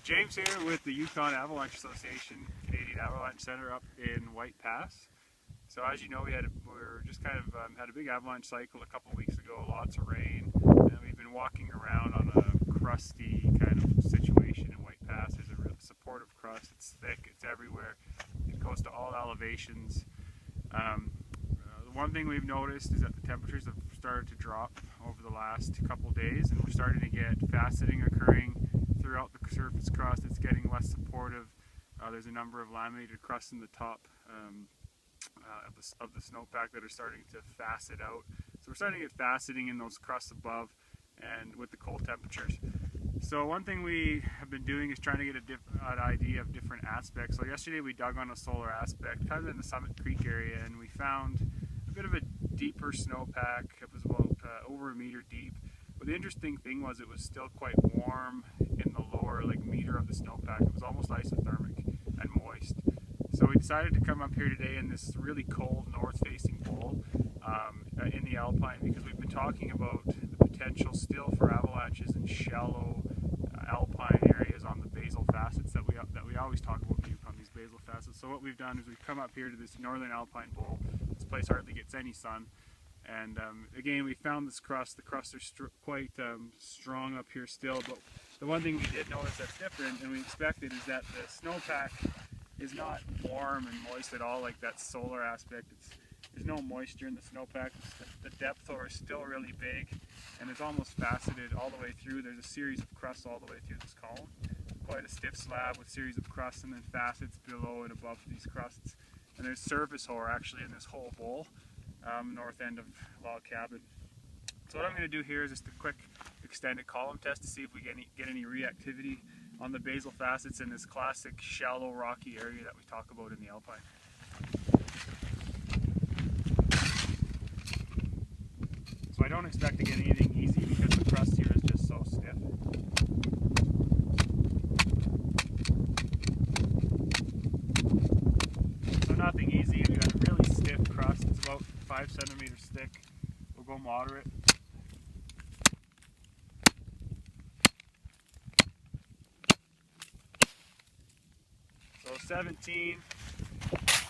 James here with the Yukon Avalanche Association Canadian Avalanche Center up in White Pass. So as you know, we were just kind of had a big avalanche cycle a couple weeks ago, lots of rain, and we've been walking around on a crusty kind of situation in White Pass. There's a real supportive crust, it's thick, it's everywhere, it goes to all elevations. The one thing we've noticed is that the temperatures have started to drop over the last couple days, and we're starting to get faceting occurring throughout the surface crust. It's getting less supportive. There's a number of laminated crusts in the top of the snowpack that are starting to facet out. So we're starting to get faceting in those crusts above and with the cold temperatures. So one thing we have been doing is trying to get an idea of different aspects. So yesterday we dug on a solar aspect, kind of in the Summit Creek area, and we found a bit of a deeper snowpack. It was about over a meter deep. But the interesting thing was it was still quite warm in the lower meter of the snowpack. It was almost isothermic and moist. So we decided to come up here today in this really cold north-facing bowl in the Alpine, because we've been talking about the potential still for avalanches in shallow Alpine areas on the basal facets that we always talk about in Yukon, these basal facets. So what we've done is we've come up here to this northern Alpine bowl. This place hardly gets any sun. And again, we found this crust. The crusts are quite strong up here still, but the one thing we did notice that's different, and we expected, is that the snowpack is not warm and moist at all like that solar aspect. There's no moisture in the snowpack. The depth though is still really big, and it's almost faceted all the way through. There's a series of crusts all the way through this column. Quite a stiff slab with a series of crusts and then facets below and above these crusts. And there's surface hoar actually in this whole bowl. North end of log cabin. So what I'm going to do here is just a quick extended column test to see if we get any reactivity on the basal facets in this classic shallow rocky area that we talk about in the Alpine. So I don't expect to get anything easy because the crust here is just so stiff. So nothing easy. We got a really stiff crust. It's about 5 centimeters thick. We'll go moderate. So 17,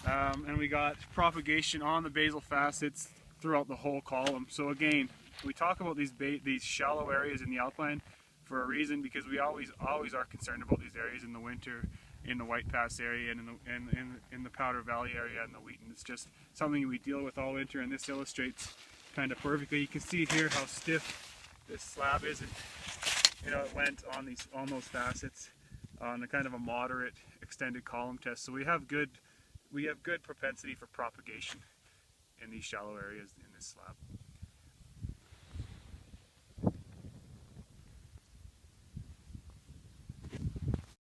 and we got propagation on the basal facets throughout the whole column. So again, we talk about these shallow areas in the Alpine for a reason, because we always are concerned about these areas in the winter, in the White Pass area and in the Powder Valley area and the Wheaton. It's just something we deal with all winter, and this illustrates kind of perfectly. You can see here how stiff this slab is, and it went on those facets on a kind of a moderate extended column test. So we have good propensity for propagation in these shallow areas in this slab.